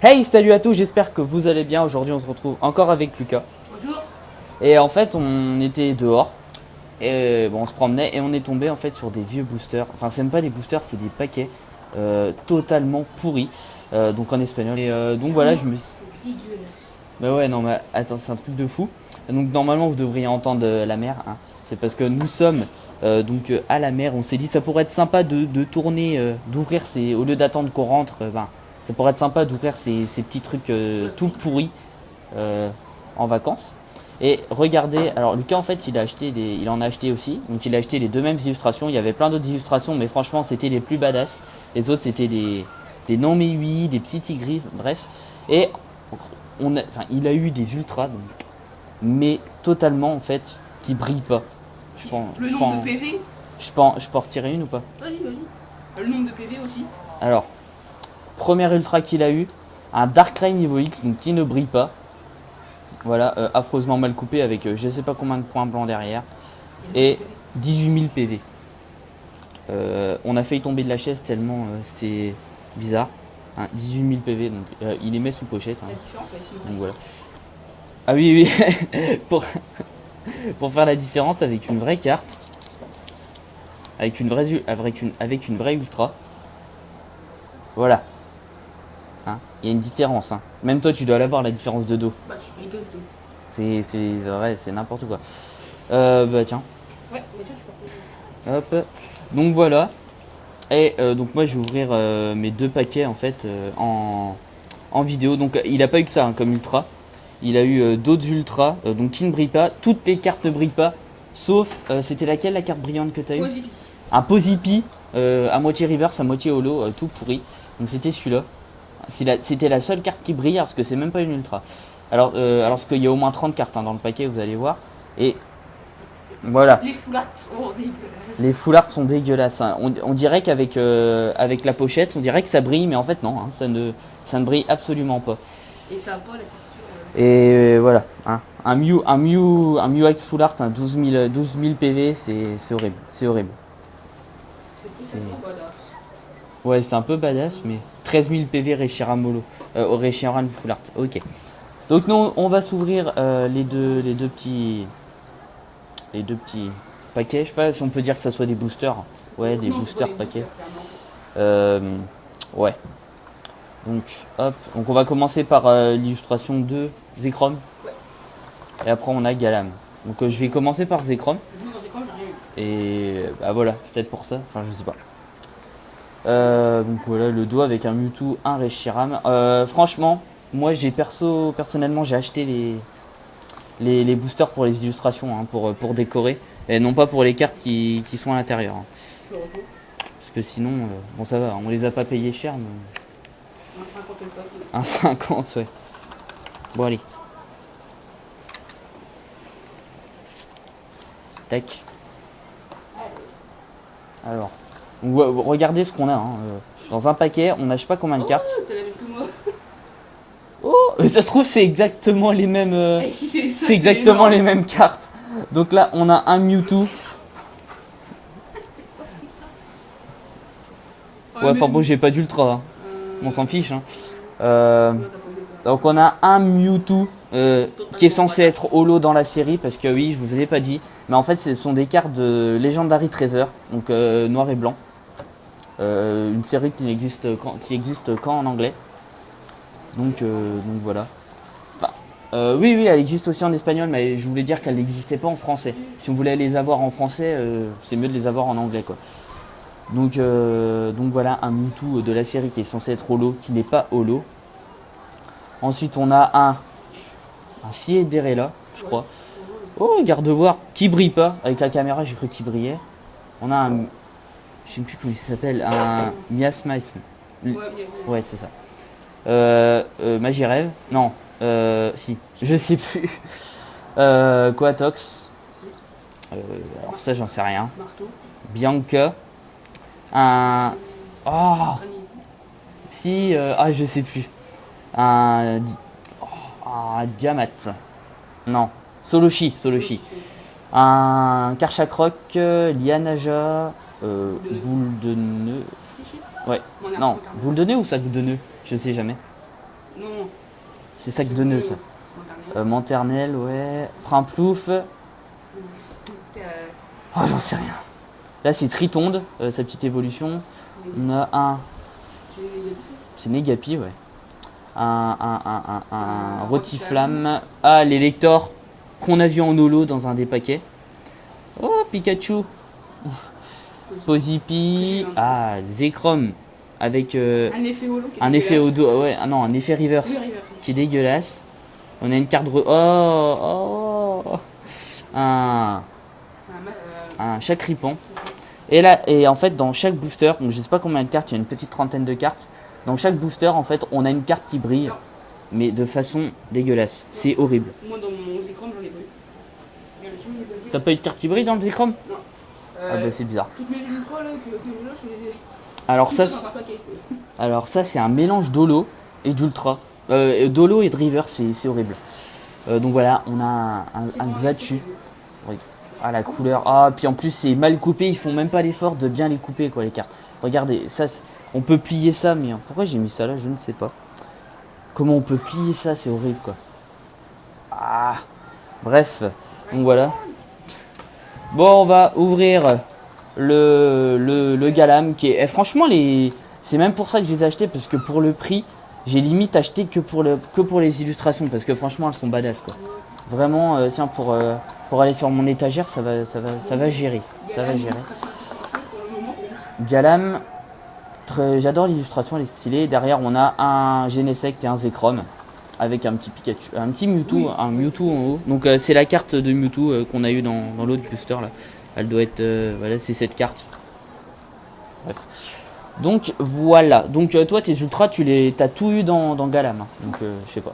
Hey, salut à tous, j'espère que vous allez bien. Aujourd'hui, on se retrouve encore avec Lucas. Bonjour. Et en fait, on était dehors. Et bon, on se promenait et on est tombé en fait sur des vieux boosters. Enfin, c'est même pas des boosters, c'est des paquets totalement pourris. Donc en espagnol. Et donc voilà, je me suis. C'est dégueulasse. Bah ouais, non, mais attends, c'est un truc de fou. Donc normalement, vous devriez entendre la mer. Hein. C'est parce que nous sommes à la mer. On s'est dit, ça pourrait être sympa de tourner, d'ouvrir ces. Au lieu d'attendre qu'on rentre, ben, ça pourrait être sympa d'ouvrir ces petits trucs tout pourris en vacances. Et regardez, alors Lucas en fait il en a acheté aussi, donc il a acheté les deux mêmes illustrations. Il y avait plein d'autres illustrations, mais franchement c'était les plus badass. Les autres c'était des non mais oui, des petits tigris, bref. Et il a eu des ultras, donc, mais totalement en fait qui brillent pas. Le nombre de PV. Je peux en retirer une ou pas? Vas-y, vas-y. Le nombre de PV aussi. Alors, premier ultra qu'il a eu, un Darkrai niveau X, donc qui ne brille pas. Voilà, affreusement mal coupé avec je sais pas combien de points blancs derrière. Et 18 000 PV. On a failli tomber de la chaise tellement c'est bizarre. Hein, 18 000 PV, donc il les met sous pochette. Hein. La différence avec le Donc voilà. Ah oui, oui, pour faire la différence avec une vraie carte, avec une vraie ultra. Voilà. Hein, il y a une différence. Hein. Même toi, tu dois l'avoir la différence de dos. Bah, tu m'étonnes. C'est vrai, c'est n'importe quoi. Bah tiens. Ouais, mais toi, tu peux pas. Hop. Donc voilà. Et donc moi je vais ouvrir mes deux paquets en fait en vidéo. Donc il a pas eu que ça hein, comme ultra. Il a eu d'autres ultras donc qui ne brillent pas. Toutes les cartes ne brillent pas. Sauf c'était laquelle la carte brillante que tu as eu? Posipi. Un Posipi à moitié reverse, à moitié holo, tout pourri. Donc c'était celui-là. C'était la seule carte qui brille parce que c'est même pas une ultra. Alors parce qu'il y a au moins 30 cartes hein, dans le paquet, vous allez voir. Et voilà. Les full art sont dégueulasses. Les full art sont dégueulasses. Hein. On dirait qu'avec avec la pochette, on dirait que ça brille, mais en fait non, hein, ça ne brille absolument pas. Et ça a pas la texture. Et voilà. Hein. Un Mew X full art, hein, 12 000 PV, c'est horrible. C'est horrible. C'est badass. Ouais, c'est un peu badass, mais 13 000 PV Reshiram Holo. Reshiram full art. Ok. Donc nous, on va s'ouvrir les deux petits paquets. Je sais pas si on peut dire que ça soit des boosters. Ouais, des Non, boosters c'est pas des paquets. boosters, clairement. Ouais. Donc hop. Donc on va commencer par l'illustration de Zekrom. Ouais. Et après on a Galam. Donc je vais commencer par Zekrom. Nous, dans ces camps, j'ai rien eu. Et bah voilà, peut-être pour ça. Enfin je sais pas. Donc voilà le dos avec un Mewtwo, un Reshiram. Franchement, moi personnellement j'ai acheté les boosters pour les illustrations, hein, pour décorer, et non pas pour les cartes qui sont à l'intérieur. Hein. Parce que sinon, bon ça va, on les a pas payés cher, mais... Un 50 le paquet. Un 50, ouais. Bon allez. Tac. Alors, regardez ce qu'on a. Hein. Dans un paquet, on n'a je sais pas combien de cartes. Oh, t'as la même que moi. Oh, ça se trouve c'est exactement les mêmes. Eh, si c'est ça, C'est exactement énorme. les mêmes cartes. Donc là, on a un Mewtwo. Ouais, enfin bon, j'ai pas d'ultra. Hein. On s'en fiche. Hein. Donc on a un Mewtwo qui est censé être holo dans la série parce que oui, je vous ai pas dit, mais en fait ce sont des cartes de Legendary Treasure, donc noir et blanc. Une série qui existe qu'en anglais. Donc voilà. Enfin, oui, elle existe aussi en espagnol, mais je voulais dire qu'elle n'existait pas en français. Si on voulait les avoir en français, c'est mieux de les avoir en anglais, quoi. Donc voilà, un Mewtwo de la série qui est censé être holo, qui n'est pas holo. Ensuite, on a un Ciederella, je crois. Oh, regarde voir, qui brille pas. Avec la caméra, j'ai cru qu'il brillait. On a un, je sais plus comment il s'appelle, un Miasma. Ouais, c'est ça. Magirève, non, si, je sais plus. Quatox. Alors ça, j'en sais rien. Marteau. Bianca. Un. Oh, si, je sais plus. Un Diamat. Non. Soloshi. Un Karchakroc, Lianaja, boule de nœud. Ouais. Non, boule de nœud ou sac de nœud? Je sais jamais. Non. C'est sac de nœuds, ça. Maternelle, ouais. Primplouf. Oh, j'en sais rien. Là, c'est Tritonde, sa petite évolution. On a un. C'est Negapi, ouais. Un Rotiflamme. Ah, les lecteurs qu'on a vu en holo dans un des paquets. Oh, Pikachu. Pozipi. Ah, Zekrom. Avec Un effet holo. un effet Odo. Ouais, ah non, un effet reverse. Oui, reverse. Qui est dégueulasse. On a une carte oh. Un Chacripan. Et là, et en fait, dans chaque booster, donc je sais pas combien de cartes, il y a une petite trentaine de cartes. Dans chaque booster, en fait, on a une carte qui brille, mais de façon dégueulasse. C'est horrible. Moi, dans mon Zekrom, j'en ai pas eu. T'as pas eu de carte qui brille dans le Zekrom? Non. Ah bah c'est bizarre. Toutes mes ultras là, que je lâche, Alors ça, c'est un mélange d'holo et d'ultra. D'holo et de river, c'est horrible. Donc voilà, on a un Xatu. Oui. Ah, la couleur. Ah, puis en plus, c'est mal coupé. Ils font même pas l'effort de bien les couper, quoi, les cartes. Regardez, ça, on peut plier ça, mais pourquoi j'ai mis ça là? Je ne sais pas. Comment on peut plier ça? C'est horrible, quoi. Ah, bref. Donc voilà. Bon, on va ouvrir le Galam qui est. Franchement, c'est même pour ça que je les ai achetés, parce que pour le prix, j'ai limite acheté que pour les illustrations, parce que franchement, elles sont badass, quoi. Vraiment, tiens, pour aller sur mon étagère, ça va gérer. Ça va gérer. Galam, j'adore l'illustration, elle est stylée. Derrière, on a un Genesect et un Zekrom avec un petit Pikachu, un petit Mewtwo, oui. Un Mewtwo en haut. Donc c'est la carte de Mewtwo qu'on a eu dans l'autre booster là. Elle doit être, voilà, c'est cette carte. Bref. Donc voilà. Donc toi, tes ultras, t'as tout eu dans Galam. Hein. Donc je sais pas.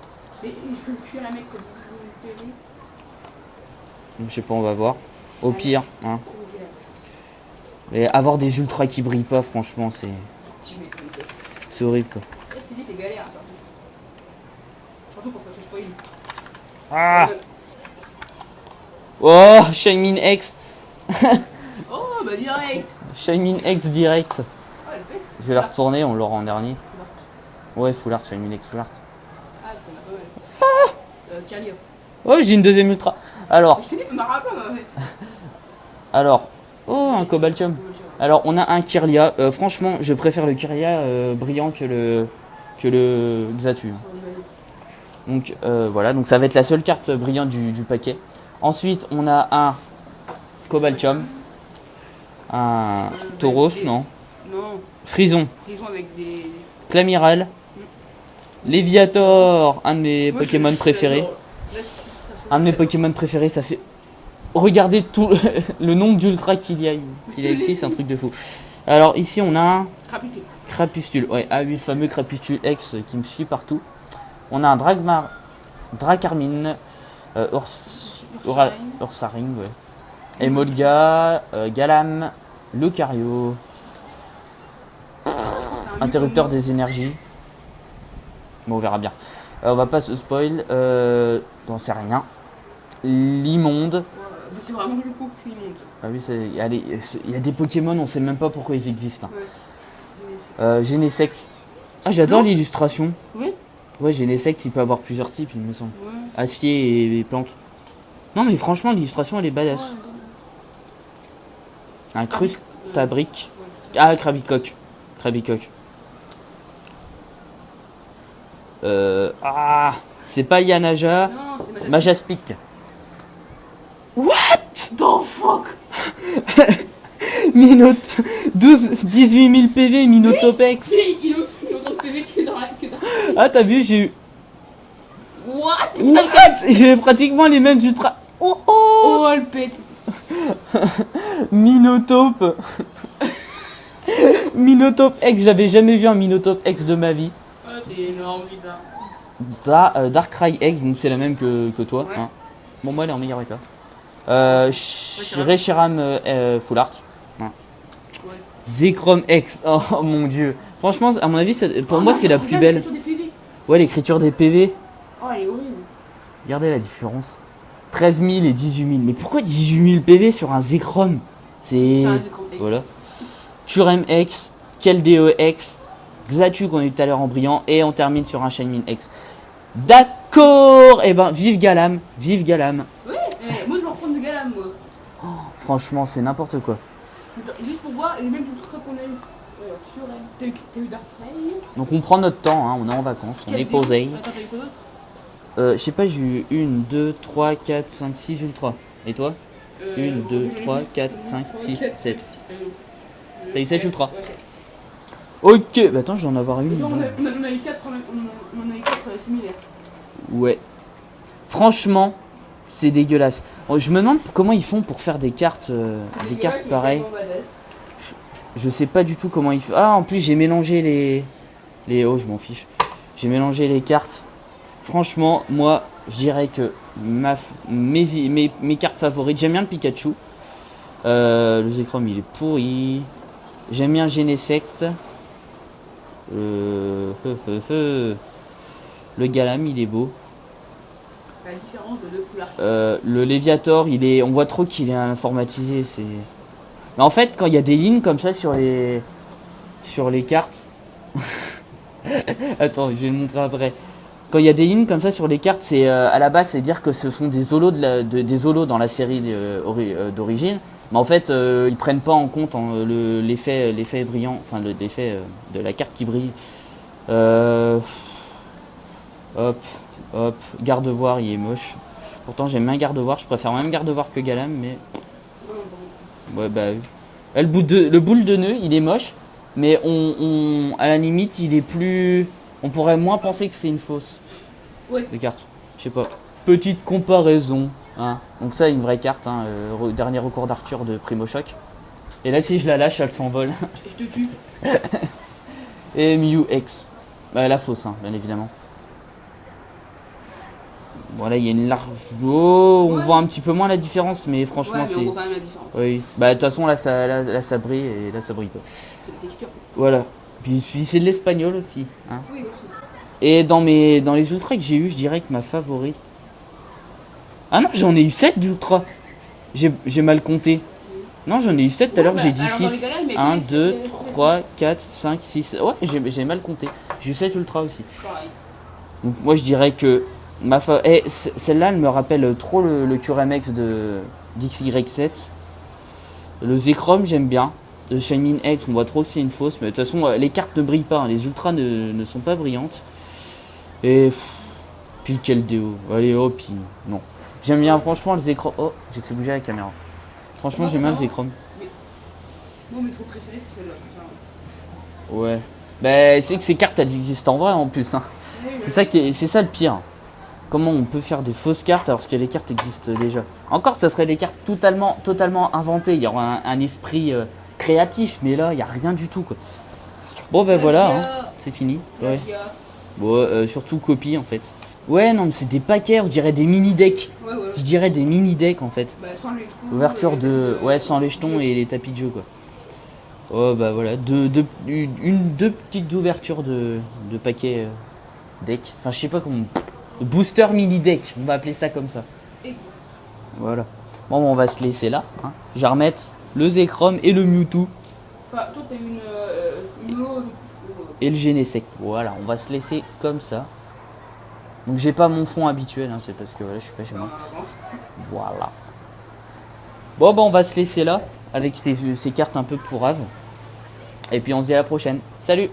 Je sais pas, on va voir. Au pire, hein. Mais avoir des ultras qui brillent pas, franchement, c'est horrible, quoi. C'est galère, surtout pour pas se spoil. Ah. Oh, Shining X. Oh, bah direct. Shining X direct. Oh, elle pète. Je vais la retourner, on l'aura en dernier. Ouais, full art, Shining X full art. Ah, t'en as pas mal. Kirlia. Oh, j'ai une deuxième ultra. Alors. Je t'ai dit, tu m'as rappelé, en fait. Alors. Oh, un Cobaltium. Alors, on a un Kirlia. Franchement, je préfère le Kirlia brillant que le Xatu. Donc, voilà. Donc, ça va être la seule carte brillante du paquet. Ensuite, on a un Cobaltium. Un Tauros, non. Non. Frison. Frison avec des. Clamiral. Léviator. Un de mes Pokémon préférés. Un de mes Pokémon préférés, ça fait. Regardez tout le nombre d'ultra qu'il y a ici, c'est un truc de fou. Alors ici on a un Crapustule, ouais, oui, le fameux Crapustule X qui me suit partout. On a un Dracarmine, Ursaring, ouais. Emolga, Galam, Lucario, interrupteur des énergies. Bon, on verra bien. On va pas se spoil, j'en sais rien. L'immonde. C'est vraiment le coup l'immonde. Ah oui, il y a des Pokémon, on sait même pas pourquoi ils existent. Ouais. Genesect. Ah, j'adore l'illustration. Oui. Ouais, Genesect, il peut avoir plusieurs types, il me semble. Ouais. Acier et plantes. Non, mais franchement, l'illustration, elle est badass. Ouais. Un Crustabric. Ouais. Ah, Krabicoque. C'est pas Yanaja. Non, c'est Majaspic. What the fuck? 18 000 PV, Minotopex. Oui, il a autant de PV que dans la. Ah, t'as vu, j'ai eu. What? J'ai pratiquement les mêmes ultra. Oh, elle pète. Minotope. Minotope X, j'avais jamais vu un Minotope X de ma vie. Ah, c'est énorme, putain. Darkrai X, donc c'est la même que toi. Ouais. Hein. Bon, moi elle est en meilleur état. Reshiram Full Art. Hein. Ouais. Zekrom X, oh mon dieu. Franchement, à mon avis, pour moi c'est la plus belle. Ouais, l'écriture des PV. Oh, elle est horrible. Regardez la différence. 13 000 et 18 000. Mais pourquoi 18 000 PV sur un Zekrom? C'est. Voilà. Turem X, Keldeo X, Xatu qu'on a eu tout à l'heure en brillant. Et on termine sur un Shaymin X. D'accord. Et ben, vive Galam. Vive Galam. Ouais, moi je vais reprendre du Galam, moi. Oh, franchement, c'est n'importe quoi. Juste pour voir les mêmes ultras qu'on a eu. Sur elle. T'as eu Darkrai. Donc on prend notre temps, hein, on est en vacances, on est posé. Attends, t'as eu quoi d'autre? Je sais pas, j'ai eu 1, 2, 3, 4, 5, 6 ultras. Et toi? 1, 2, 3, 4, 5, 6, 7. T'as eu 7 ultras. Ok, bah attends, je vais en avoir une. On a eu 4 similaires. Ouais. Franchement, c'est dégueulasse. Je me demande comment ils font pour faire des cartes pareilles. Je sais pas du tout comment ils font. Ah, en plus, j'ai mélangé les. Oh, je m'en fiche. J'ai mélangé les cartes. Franchement, moi, je dirais que mes cartes favorites, j'aime bien le Pikachu. Le Zekrom, il est pourri. J'aime bien Genesect. Le Galam, il est beau. La différence de deux foulards. Le Léviator, on voit trop qu'il est informatisé. Mais en fait, quand il y a des lignes comme ça sur les cartes. Attends, je vais le montrer après. Quand il y a des lignes comme ça sur les cartes, c'est à la base, c'est dire que ce sont des holos des holos dans la série d'origine. Mais en fait, ils prennent pas en compte l'effet brillant, enfin l'effet de la carte qui brille. Hop, Gardevoir, il est moche. Pourtant, j'aime bien Gardevoir, je préfère même Gardevoir que Galam, mais ouais, bah le boule de nœud, il est moche, mais à la limite, il est plus. On pourrait moins penser que c'est une fausse. Ouais. De carte. Je sais pas. Petite comparaison. Hein. Donc ça, une vraie carte. Hein, dernier recours d'Arthur de Primo Choc. Et là, si je la lâche, elle s'envole. Je te tue. Et Mew X. Bah, la fausse, hein, bien évidemment. Voilà, il y a une large. Oh, on voit un petit peu moins la différence, mais franchement, ouais, mais c'est. on voit quand même la différence. Oui. Bah, de toute façon, là, ça brille et là, ça brille pas. C'est une texture. Voilà. Puis c'est de l'espagnol aussi. Hein. Oui, aussi. Et dans les ultras que j'ai eu, je dirais que ma favorite. Ah non, j'en ai eu 7 d'ultras. J'ai mal compté. Non, j'en ai eu 7 tout à l'heure, j'ai dit 6. 1, 2, 3, 4, 5, 6. Ouais, j'ai mal compté. J'ai eu 7 ultras aussi. Pareil. Donc moi je dirais que celle-là, elle me rappelle trop le Curemex de d'XY7. Le Zekrom, j'aime bien. Le Shaymin X, on voit trop que c'est une fausse. Mais de toute façon, les cartes ne brillent pas. Hein. Les ultras ne sont pas brillantes. Et puis le Keldeo. Allez, oh, puis non. J'aime bien franchement le Zekrom. Oh, j'ai fait bouger la caméra. Franchement, j'aime bien le Zekrom. Moi, mes trop préférés, c'est celle-là. Ouais. Bah, c'est que ces cartes, elles existent en vrai en plus. Hein. C'est ça le pire. Comment on peut faire des fausses cartes alors que les cartes existent déjà. Encore, ça serait des cartes totalement inventées. Il y aura un esprit créatif, mais là, il n'y a rien du tout. Quoi. Bon, ben voilà, hein, c'est fini. Ouais. Bon, surtout copie en fait. Ouais, non, mais c'est des paquets, on dirait des mini-decks. Ouais. Je dirais des mini-decks en fait. Bah, sans les jetons. Ouverture ouais, sans les jetons et les tapis de jeu quoi. Oh, bah voilà, deux petites ouvertures de paquets deck. Enfin, je sais pas comment. Booster mini-deck, on va appeler ça comme ça. Voilà. Bon, on va se laisser là. Hein. Je vais remettre le Zekrom et le Mewtwo. Enfin, toi, t'as une et le Genesect. Voilà, on va se laisser comme ça. Donc j'ai pas mon fond habituel, hein, c'est parce que voilà, je suis pas chez moi. Voilà. Bon, bah on va se laisser là avec ces cartes un peu pourraves. Et puis on se dit à la prochaine. Salut!